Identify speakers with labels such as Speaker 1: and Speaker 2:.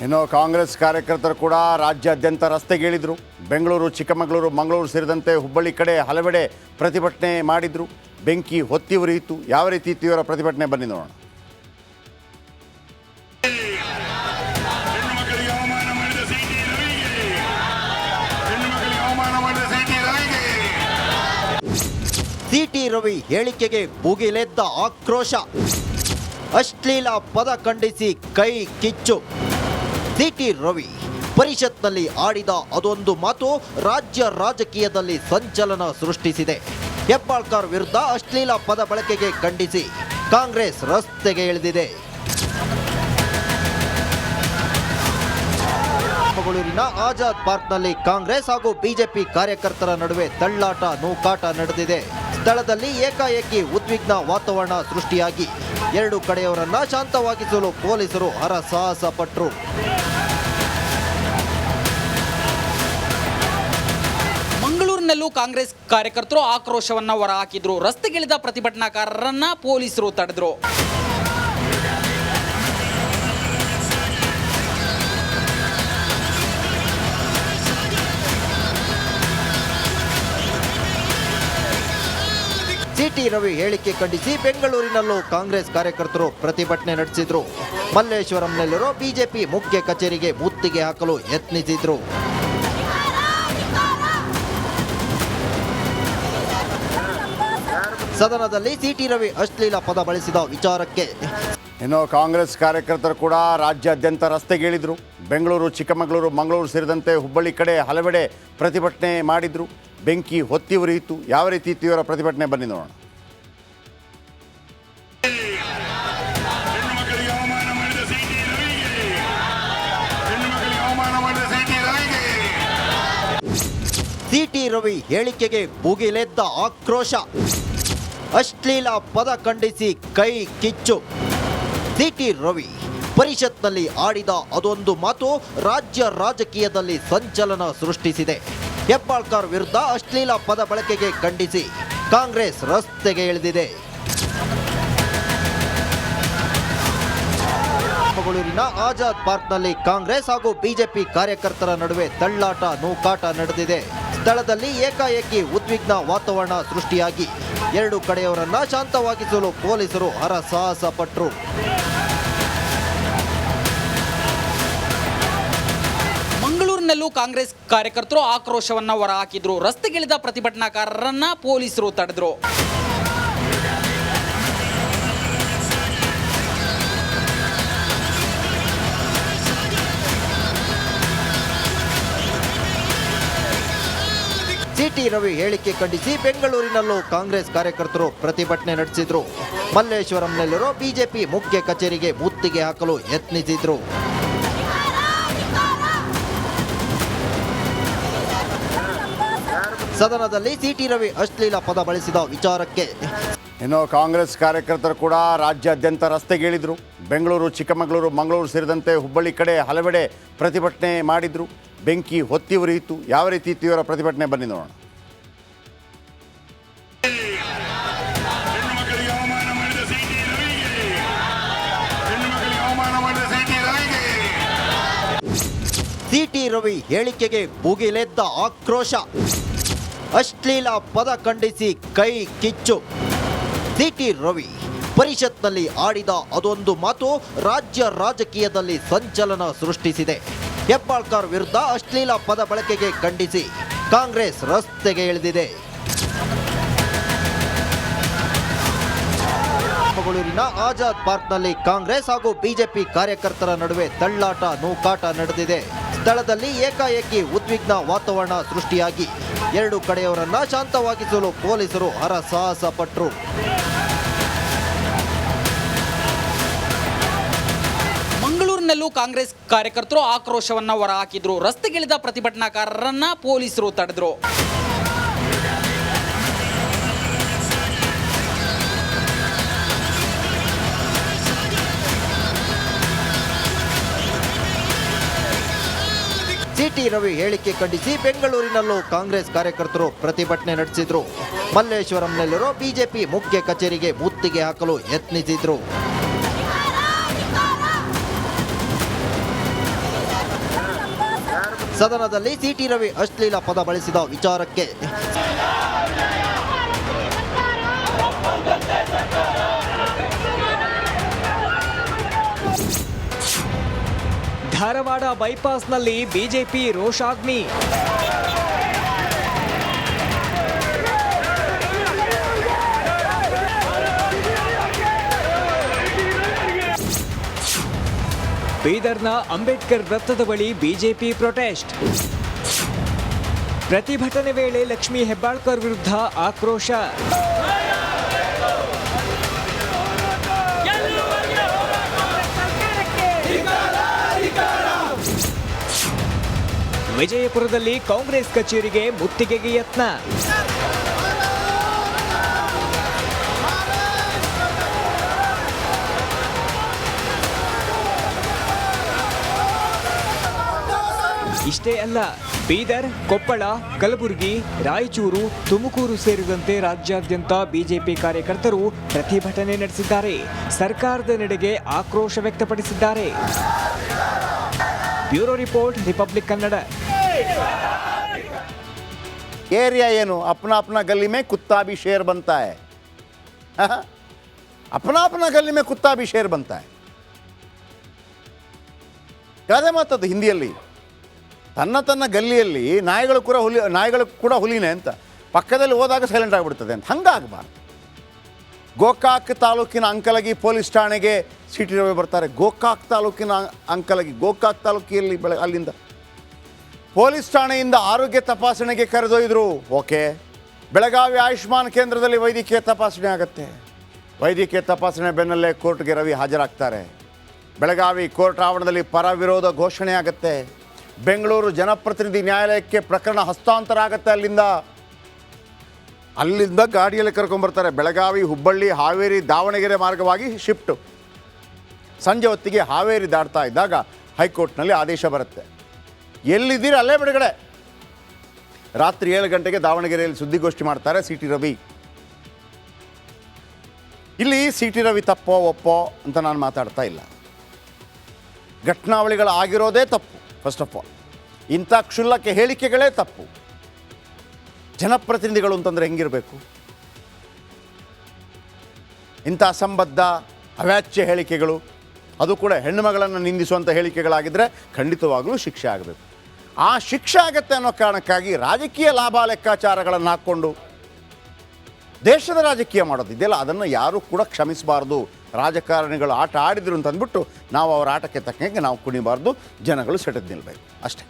Speaker 1: ಇನ್ನು ಕಾಂಗ್ರೆಸ್ ಕಾರ್ಯಕರ್ತರು ಕೂಡ ರಾಜ್ಯಾದ್ಯಂತ ರಸ್ತೆಗಿಳಿದ್ರು. ಬೆಂಗಳೂರು, ಚಿಕ್ಕಮಗಳೂರು, ಮಂಗಳೂರು ಸೇರಿದಂತೆ ಹುಬ್ಬಳ್ಳಿ ಕಡೆ ಹಲವೆಡೆ ಪ್ರತಿಭಟನೆ ಮಾಡಿದ್ರು. ಬೆಂಕಿ ಹೊತ್ತಿ ಉರಿಯಿತು. ಯಾವ ರೀತಿ ಇತ್ತು ಇವರ ಪ್ರತಿಭಟನೆ ಬನ್ನಿ ನೋಡೋಣ.
Speaker 2: ಸಿಟಿ ರವಿ ಹೇಳಿಕೆಗೆ ಭುಗಿಲೆದ್ದ ಆಕ್ರೋಶ. ಅಶ್ಲೀಲ ಪದ ಖಂಡಿಸಿ ಕೈ ಕಿಚ್ಚು. ಸಿಟಿ ರವಿ ಪರಿಷತ್ನಲ್ಲಿ ಆಡಿದ ಅದೊಂದು ಮಾತು ರಾಜ್ಯ ರಾಜಕೀಯದಲ್ಲಿ ಸಂಚಲನ ಸೃಷ್ಟಿಸಿದೆ. ಹೆಬ್ಬಾಳ್ಕರ್ ವಿರುದ್ಧ ಅಶ್ಲೀಲ ಪದ ಬಳಕೆಗೆ ಖಂಡಿಸಿ ಕಾಂಗ್ರೆಸ್ ರಸ್ತೆಗೆ ಇಳಿದಿದೆ. ಚಿಕ್ಕಮಗಳೂರಿನ ಆಜಾದ್ ಪಾರ್ಕ್ನಲ್ಲಿ ಕಾಂಗ್ರೆಸ್ ಹಾಗೂ ಬಿಜೆಪಿ ಕಾರ್ಯಕರ್ತರ ನಡುವೆ ತಳ್ಳಾಟ, ನೂಕಾಟ ನಡೆದಿದೆ. ಸ್ಥಳದಲ್ಲಿ ಏಕಾಏಕಿ ಉದ್ವಿಗ್ನ ವಾತಾವರಣ ಸೃಷ್ಟಿಯಾಗಿ ಎರಡು ಕಡೆಯವರನ್ನ ಶಾಂತವಾಗಿಸಲು ಪೊಲೀಸರು ಹರಸಾಹಸ ಪಟ್ಟರು.
Speaker 3: ಮಂಗಳೂರಿನಲ್ಲೂ ಕಾಂಗ್ರೆಸ್ ಕಾರ್ಯಕರ್ತರು ಆಕ್ರೋಶವನ್ನ ಹೊರಹಾಕಿದ್ರು. ರಸ್ತೆಗಿಳಿದ ಪ್ರತಿಭಟನಾಕಾರರನ್ನ ಪೊಲೀಸರು ತಡೆದ್ರು.
Speaker 2: ಸಿಟಿ ರವಿ ಹೇಳಿಕೆ ಖಂಡಿಸಿ ಬೆಂಗಳೂರಿನಲ್ಲೂ ಕಾಂಗ್ರೆಸ್ ಕಾರ್ಯಕರ್ತರು ಪ್ರತಿಭಟನೆ ನಡೆಸಿದ್ರು. ಮಲ್ಲೇಶ್ವರಂನಲ್ಲಿರೋ ಬಿಜೆಪಿ ಮುಖ್ಯ ಕಚೇರಿಗೆ ಮುತ್ತಿಗೆ ಹಾಕಲು ಯತ್ನಿಸಿದ್ರು. ಸದನದಲ್ಲಿ ಸಿಟಿ ರವಿ ಅಶ್ಲೀಲ ಪದ ಬಳಸಿದ ವಿಚಾರಕ್ಕೆ
Speaker 1: ಇನ್ನು ಕಾಂಗ್ರೆಸ್ ಕಾರ್ಯಕರ್ತರು ಕೂಡ ರಾಜ್ಯಾದ್ಯಂತ ರಸ್ತೆಗಿಳಿದ್ರು. ಬೆಂಗಳೂರು, ಚಿಕ್ಕಮಗಳೂರು, ಮಂಗಳೂರು ಸೇರಿದಂತೆ ಹುಬ್ಬಳ್ಳಿ ಕಡೆ ಹಲವೆಡೆ ಪ್ರತಿಭಟನೆ ಮಾಡಿದ್ರು. ಬೆಂಕಿ ಹೊತ್ತಿ ಉರಿಯಿತು. ಯಾವ ರೀತಿ ಇತ್ತು ಇವರ ಪ್ರತಿಭಟನೆ ಬನ್ನಿ ನೋಡೋಣ.
Speaker 2: ಸಿಟಿ ರವಿ ಹೇಳಿಕೆಗೆ ಭುಗಿಲೆದ್ದ ಆಕ್ರೋಶ. ಅಶ್ಲೀಲ ಪದ ಖಂಡಿಸಿ ಕೈ ಕಿಚ್ಚು. ಸಿಟಿ ರವಿ ಪರಿಷತ್ನಲ್ಲಿ ಆಡಿದ ಅದೊಂದು ಮಾತು ರಾಜ್ಯ ರಾಜಕೀಯದಲ್ಲಿ ಸಂಚಲನ ಸೃಷ್ಟಿಸಿದೆ. ಹೆಬ್ಬಾಳ್ಕರ್ ವಿರುದ್ಧ ಅಶ್ಲೀಲ ಪದ ಬಳಕೆಗೆ ಖಂಡಿಸಿ ಕಾಂಗ್ರೆಸ್ ರಸ್ತೆಗೆ ಇಳಿದಿದೆ. ಚಿಕ್ಕಮಗಳೂರಿನ ಆಜಾದ್ ಪಾರ್ಕ್ನಲ್ಲಿ ಕಾಂಗ್ರೆಸ್ ಹಾಗೂ ಬಿಜೆಪಿ ಕಾರ್ಯಕರ್ತರ ನಡುವೆ ತಳ್ಳಾಟ, ನೂಕಾಟ ನಡೆದಿದೆ. ಸ್ಥಳದಲ್ಲಿ ಏಕಾಏಕಿ ಉದ್ವಿಗ್ನ ವಾತಾವರಣ ಸೃಷ್ಟಿಯಾಗಿ ಎರಡು ಕಡೆಯವರನ್ನ ಶಾಂತವಾಗಿಸಲು ಪೊಲೀಸರು ಹರಸಾಹಸ ಪಟ್ಟರು.
Speaker 3: ಮಂಗಳೂರಿನಲ್ಲೂ ಕಾಂಗ್ರೆಸ್ ಕಾರ್ಯಕರ್ತರು ಆಕ್ರೋಶವನ್ನ ಹೊರಹಾಕಿದ್ರು. ರಸ್ತೆಗಿಳಿದ ಪ್ರತಿಭಟನಾಕಾರರನ್ನ ಪೊಲೀಸರು ತಡೆದ್ರು.
Speaker 2: ಸಿಟಿ ರವಿ ಹೇಳಿಕೆ ಖಂಡಿಸಿ ಬೆಂಗಳೂರಿನಲ್ಲೂ ಕಾಂಗ್ರೆಸ್ ಕಾರ್ಯಕರ್ತರು ಪ್ರತಿಭಟನೆ ನಡೆಸಿದ್ರು. ಮಲ್ಲೇಶ್ವರಂನಲ್ಲಿರೋ ಬಿಜೆಪಿ ಮುಖ್ಯ ಕಚೇರಿಗೆ ಮುತ್ತಿಗೆ ಹಾಕಲು ಯತ್ನಿಸಿದ್ರು. ಸದನದಲ್ಲಿ ಸಿಟಿ ರವಿ ಅಶ್ಲೀಲ ಪದ ಬಳಸಿದ ವಿಚಾರಕ್ಕೆ
Speaker 1: ಇನ್ನು ಕಾಂಗ್ರೆಸ್ ಕಾರ್ಯಕರ್ತರು ಕೂಡ ರಾಜ್ಯಾದ್ಯಂತ ರಸ್ತೆಗಿಳಿದ್ರು. ಬೆಂಗಳೂರು, ಚಿಕ್ಕಮಗಳೂರು, ಮಂಗಳೂರು ಸೇರಿದಂತೆ ಹುಬ್ಬಳ್ಳಿ ಕಡೆ ಹಲವೆಡೆ ಪ್ರತಿಭಟನೆ ಮಾಡಿದ್ರು. ಬೆಂಕಿ ಹೊತ್ತಿ ಉರಿಯಿತು. ಯಾವ ರೀತಿ ಇತ್ತು ಇವರ ಪ್ರತಿಭಟನೆ ಬನ್ನಿ ನೋಡೋಣ.
Speaker 2: ಸಿಟಿ ರವಿ ಹೇಳಿಕೆಗೆ ಭುಗಿಲೆದ್ದ ಆಕ್ರೋಶ. ಅಶ್ಲೀಲ ಪದ ಖಂಡಿಸಿ ಕೈ ಕಿಚ್ಚು. ಸಿಟಿ ರವಿ ಪರಿಷತ್ನಲ್ಲಿ ಆಡಿದ ಅದೊಂದು ಮಾತು ರಾಜ್ಯ ರಾಜಕೀಯದಲ್ಲಿ ಸಂಚಲನ ಸೃಷ್ಟಿಸಿದೆ. ಹೆಬ್ಬಾಳ್ಕರ್ ವಿರುದ್ಧ ಅಶ್ಲೀಲ ಪದ ಬಳಕೆಗೆ ಖಂಡಿಸಿ ಕಾಂಗ್ರೆಸ್ ರಸ್ತೆಗೆ ಇಳಿದಿದೆ. ಚಿಕ್ಕಮಗಳೂರಿನ ಆಜಾದ್ ಪಾರ್ಕ್ನಲ್ಲಿ ಕಾಂಗ್ರೆಸ್ ಹಾಗೂ ಬಿಜೆಪಿ ಕಾರ್ಯಕರ್ತರ ನಡುವೆ ತಳ್ಳಾಟ, ನೂಕಾಟ ನಡೆದಿದೆ. ಸ್ಥಳದಲ್ಲಿ ಏಕಾಏಕಿ ಉದ್ವಿಗ್ನ ವಾತಾವರಣ ಸೃಷ್ಟಿಯಾಗಿ ಎರಡು ಕಡೆಯವರನ್ನ ಶಾಂತವಾಗಿಸಲು ಪೊಲೀಸರು ಹರಸಾಹಸ ಪಟ್ಟರು.
Speaker 3: ಮಂಗಳೂರಿನಲ್ಲೂ ಕಾಂಗ್ರೆಸ್ ಕಾರ್ಯಕರ್ತರು ಆಕ್ರೋಶವನ್ನ ಹೊರಹಾಕಿದ್ರು. ರಸ್ತೆಗಿಳಿದ ಪ್ರತಿಭಟನಾಕಾರರನ್ನ ಪೊಲೀಸರು ತಡೆದ್ರು.
Speaker 2: ಸಿಟಿ ರವಿ ಹೇಳಿಕೆ ಖಂಡಿಸಿ ಬೆಂಗಳೂರಿನಲ್ಲೂ ಕಾಂಗ್ರೆಸ್ ಕಾರ್ಯಕರ್ತರು ಪ್ರತಿಭಟನೆ ನಡೆಸಿದ್ರು. ಮಲ್ಲೇಶ್ವರಂನಲ್ಲಿರೋ ಬಿಜೆಪಿ ಮುಖ್ಯ ಕಚೇರಿಗೆ ಮುತ್ತಿಗೆ ಹಾಕಲು ಯತ್ನಿಸಿದ್ರು. ಸದನದಲ್ಲಿ ಸಿಟಿ ರವಿ ಅಶ್ಲೀಲ ಪದ ಬಳಸಿದ ವಿಚಾರಕ್ಕೆ
Speaker 4: ಧಾರವಾಡ ಬೈಪಾಸ್ನಲ್ಲಿ ಬಿಜೆಪಿ ರೋಷಾಗ್ನಿ. ಬೀದರ್ನ ಅಂಬೇಡ್ಕರ್ ವೃತ್ತದ ಬಳಿ ಬಿಜೆಪಿ ಪ್ರೊಟೆಸ್ಟ್. ಪ್ರತಿಭಟನೆ ವೇಳೆ ಲಕ್ಷ್ಮೀ ಹೆಬ್ಬಾಳ್ಕರ್ ವಿರುದ್ಧ ಆಕ್ರೋಶ. ವಿಜಯಪುರದಲ್ಲಿ ಕಾಂಗ್ರೆಸ್ ಕಚೇರಿಗೆ ಮುತ್ತಿಗೆಗೆ ಯತ್ನ. ಇಷ್ಟೇ ಅಲ್ಲ, ಬೀದರ್, ಕೊಪ್ಪಳ, ಕಲಬುರಗಿ, ರಾಯಚೂರು, ತುಮಕೂರು ಸೇರಿದಂತೆ ರಾಜ್ಯಾದ್ಯಂತ ಬಿಜೆಪಿ ಕಾರ್ಯಕರ್ತರು ಪ್ರತಿಭಟನೆ ನಡೆಸಿದ್ದಾರೆ. ಸರ್ಕಾರದ ನಡೆಗೆ ಆಕ್ರೋಶ ವ್ಯಕ್ತಪಡಿಸಿದ್ದಾರೆ. Bureau report, republic Kannada.
Speaker 1: Area ಏನು अपना अपना गली में कुत्ता भी शेर बनता है. अपना अपना गली में कुत्ता भी शेर बनता है. ಗಾದೆ ಮಾತದ್ದು ಹಿಂದಿಯಲ್ಲಿ. ತನ್ನ ಗಲ್ಲಿಯಲ್ಲಿ ನಾಯಿಗಳು ಕೂಡ ಹುಲಿನೇ ಅಂತ, ಪಕ್ಕದಲ್ಲಿ ಹೋದಾಗ ಸೈಲೆಂಟ್ ಆಗಿಬಿಡ್ತದೆ ಅಂತ. ಹಂಗಾಗಬಾರ್ದು. ಗೋಕಾಕ್ ತಾಲೂಕಿನ ಅಂಕಲಗಿ ಪೊಲೀಸ್ ಠಾಣೆಗೆ ಸಿಟಿ ರವಿ ಬರ್ತಾರೆ. ಗೋಕಾಕ್ ತಾಲೂಕಿನ ಅಂಕಲಗಿ, ಗೋಕಾಕ್ ತಾಲೂಕಿಯಲ್ಲಿ ಅಲ್ಲಿಂದ ಪೊಲೀಸ್ ಠಾಣೆಯಿಂದ ಆರೋಗ್ಯ ತಪಾಸಣೆಗೆ ಕರೆದೊಯ್ದರು. ಓಕೆ. ಬೆಳಗಾವಿ ಆಯುಷ್ಮಾನ್ ಕೇಂದ್ರದಲ್ಲಿ ವೈದ್ಯಕೀಯ ತಪಾಸಣೆ ಆಗುತ್ತೆ. ವೈದ್ಯಕೀಯ ತಪಾಸಣೆ ಬೆನ್ನಲ್ಲೇ ಕೋರ್ಟ್ಗೆ ರವಿ ಹಾಜರಾಗ್ತಾರೆ. ಬೆಳಗಾವಿ ಕೋರ್ಟ್ ಆವರಣದಲ್ಲಿ ಪರ ವಿರೋಧ ಘೋಷಣೆ ಆಗುತ್ತೆ. ಬೆಂಗಳೂರು ಜನಪ್ರತಿನಿಧಿ ನ್ಯಾಯಾಲಯಕ್ಕೆ ಪ್ರಕರಣ ಹಸ್ತಾಂತರ ಆಗುತ್ತೆ. ಅಲ್ಲಿಂದ ಗಾಡಿಯಲ್ಲಿ ಕರ್ಕೊಂಡ್ಬರ್ತಾರೆ. ಬೆಳಗಾವಿ, ಹುಬ್ಬಳ್ಳಿ, ಹಾವೇರಿ, ದಾವಣಗೆರೆ ಮಾರ್ಗವಾಗಿ ಶಿಫ್ಟು. ಸಂಜೆ ಹೊತ್ತಿಗೆ ಹಾವೇರಿ ದಾಟ್ತಾ ಇದ್ದಾಗ ಹೈಕೋರ್ಟ್ನಲ್ಲಿ ಆದೇಶ ಬರುತ್ತೆ, ಎಲ್ಲಿದ್ದೀರಿ ಅಲ್ಲೇ ಬಿಡುಗಡೆ. ರಾತ್ರಿ 7 ಗಂಟೆಗೆ ದಾವಣಗೆರೆಯಲ್ಲಿ ಸುದ್ದಿಗೋಷ್ಠಿ ಮಾಡ್ತಾರೆ ಸಿಟಿ ರವಿ. ಇಲ್ಲಿ ಸಿಟಿ ರವಿ ತಪ್ಪೋ ಒಪ್ಪೋ ಅಂತ ನಾನು ಮಾತಾಡ್ತಾ ಇಲ್ಲ. ಘಟನಾವಳಿಗಳು ಆಗಿರೋದೇ ತಪ್ಪು. ಫಸ್ಟ್ ಆಫ್ ಆಲ್ ಇಂಥ ಕ್ಷುಲ್ಲಕ ಹೇಳಿಕೆಗಳೇ ತಪ್ಪು. ಜನಪ್ರತಿನಿಧಿಗಳು ಅಂತಂದರೆ ಹೆಂಗಿರಬೇಕು? ಇಂಥ ಅಸಂಬದ್ಧ ಅವ್ಯಾಚ್ಯ ಹೇಳಿಕೆಗಳು, ಅದು ಕೂಡ ಹೆಣ್ಣುಮಗಳನ್ನು ನಿಂದಿಸುವಂಥ ಹೇಳಿಕೆಗಳಾಗಿದ್ದರೆ ಖಂಡಿತವಾಗಲೂ ಶಿಕ್ಷೆ ಆಗಬೇಕು. ಆ ಶಿಕ್ಷೆ ಆಗತ್ತೆ ಅನ್ನೋ ಕಾರಣಕ್ಕಾಗಿ ರಾಜಕೀಯ ಲಾಭ ಲೆಕ್ಕಾಚಾರಗಳನ್ನು ಹಾಕ್ಕೊಂಡು ದೇಶದ ರಾಜಕೀಯ ಮಾಡೋದಿದೆಯಲ್ಲ, ಅದನ್ನು ಯಾರೂ ಕೂಡ ಕ್ಷಮಿಸಬಾರ್ದು. ರಾಜಕಾರಣಿಗಳು ಆಟ ಆಡಿದ್ರು ಅಂತ ಅಂದ್ಬಿಟ್ಟು ನಾವು ಅವರ ಆಟಕ್ಕೆ ತಕ್ಕಂಗೆ ನಾವು ಕುಣಿಬಾರ್ದು. ಜನಗಳು ಸೆಟೆದು ನಿಲ್ಲಬೇಕು ಅಷ್ಟೇ.